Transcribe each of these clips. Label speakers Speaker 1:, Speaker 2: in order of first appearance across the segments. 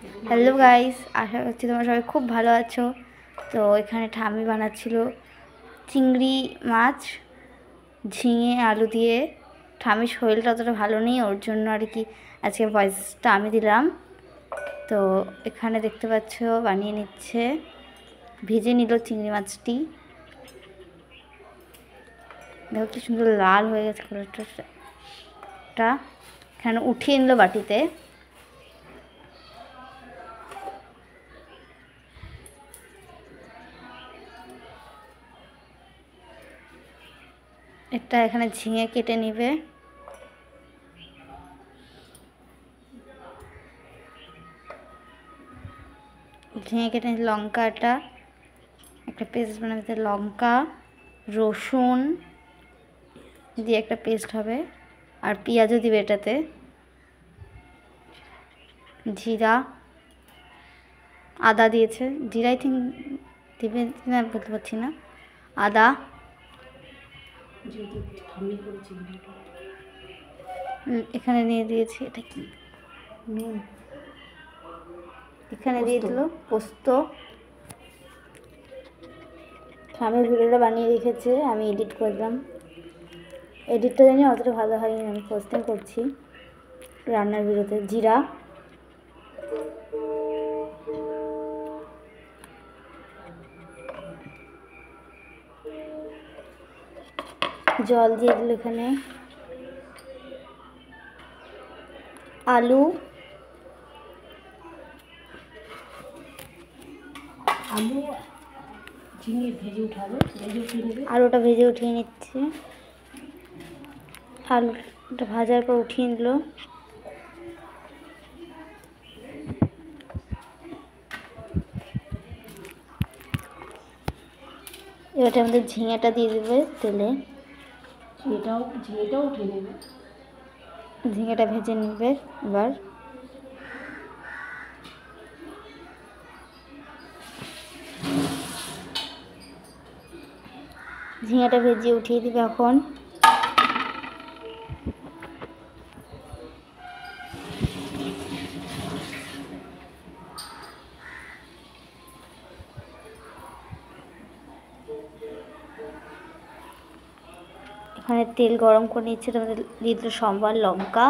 Speaker 1: Hello guys, আশা করছি তোমরা সবাই খুব ভালো আছো। তো এখানে ঠাম্মি বানাচ্ছিল চিংড়ি মাছ ঝিঙে আলু দিয়ে। ঠাম্মির শরীরটা অতটা ভালো নেই, ওর জন্য আর কি আজকে ভয়েসটা আমি দিলাম। তো এখানে দেখতে পাচ্ছ বানিয়ে নিচ্ছে, ভেজে নিল চিংড়ি মাছটি। দেখো কি সুন্দর লাল হয়ে গেছে কালারটা। এখানে উঠিয়ে নিল বাটিতে। এটা এখানে ঝিঙে কেটে নিবে। ঝিঙে কেটে লঙ্কাটা একটা পেস্ট বানাতে, লঙ্কা রসুন দিয়ে একটা পেস্ট হবে, আর পেঁয়াজও দিবে এটাতে, জিরা আদা দিয়েছে, জিরাই থিঙ্ক দিবে না বলতে পারছি না। আদা এখানে নিয়ে দিয়েছি, এটা কি নুন, এখানে দিয়ে দিল পোস্ত। আমি ভিডিওটা বানিয়ে রেখেছে, আমি এডিট করলাম। এডিটটা জানি অতটা ভালো হয়নি, আমি ফার্স্ট টাইম করছি রান্নার ভিডিওতে। জিরা, জল দিয়ে দিল এখানে, আলু
Speaker 2: ঝিঙে ভেজে উঠাবে,
Speaker 1: আর ওটা ভেজে উঠিয়ে নিচ্ছে। আলুটা ভাজার পর উঠিয়ে নিল। এবারে আমাদের ঝিঙেটা দিয়ে দেবে তেলে,
Speaker 2: ঝিঙেটাও উঠে নেবে।
Speaker 1: ঝিঙেটা ভেজে নেবে। এবার ঝিঙেটা ভেজে উঠিয়ে দিবে। এখন এখানে তেল গরম করে নিচ্ছে, তোমাদের দিয়ে দিল সম্বার, লঙ্কা,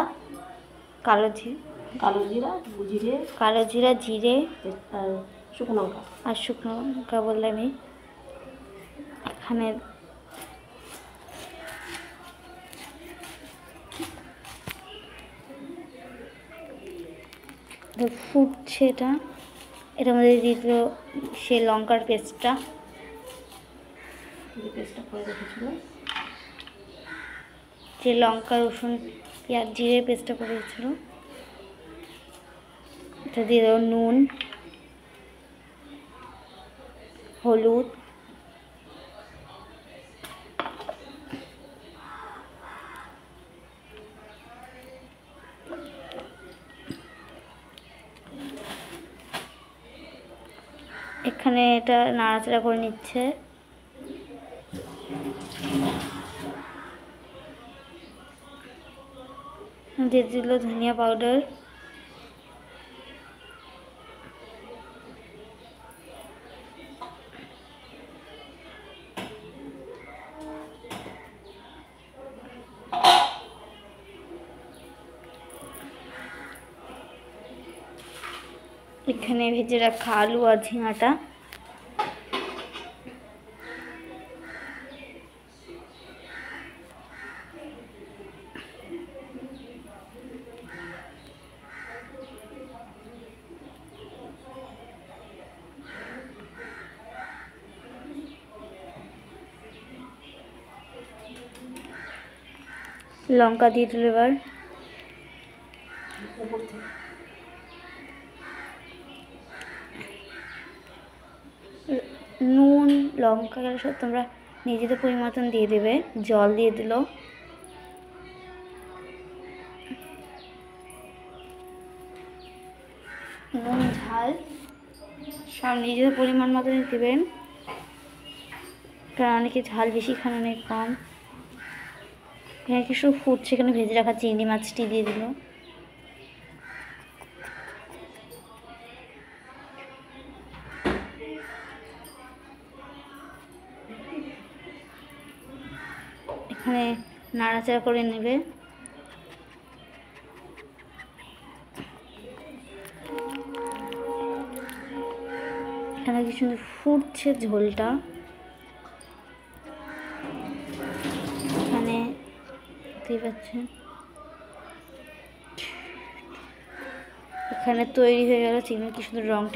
Speaker 1: কালো জিরা, জিরে
Speaker 2: আর শুকনো লঙ্কা
Speaker 1: আর শুকনো লঙ্কা বললে আমি। এখানে ফুটছে, এটার মধ্যে দিয়ে দিল সে লঙ্কার পেস্টটা
Speaker 2: করে রেখেছিল,
Speaker 1: যে লঙ্কা রসুন পেঁয়াজ জিরে পেস্টটা করে দিয়েছিল। এটা দিয়ে দেবো নুন, হলুদ, এখানে এটা নাড়াচাড়া করে নিচ্ছে। দিয়ে দিল ধনিয়া পাউডার, এখানে ভেজে রাখা আলু আর ঝিঙাটা, লঙ্কা দিয়ে দিল। এবার নুন লঙ্কা সব তোমরা নিজেদের পরিমাণ দিয়ে দেবে। জল দিয়ে দিল, নুন ঝাল সব নিজেদের পরিমাণ মতন দেবেন, কারণ অনেকে ঝাল বেশি খান, অনেক কম। এখানে কিছু ফুটছে, এখানে ভেজে রাখা চিংড়ি মাছটি দিয়ে দিল। এখানে নাড়াচাড়া করে নেবে। এখানে কি সুন্দর ফুটছে ঝোলটা। এখানে দেখতেই পাচ্ছেন এখানে তৈরি হয়ে গেল চিংড়ি, কি সুন্দর রংটা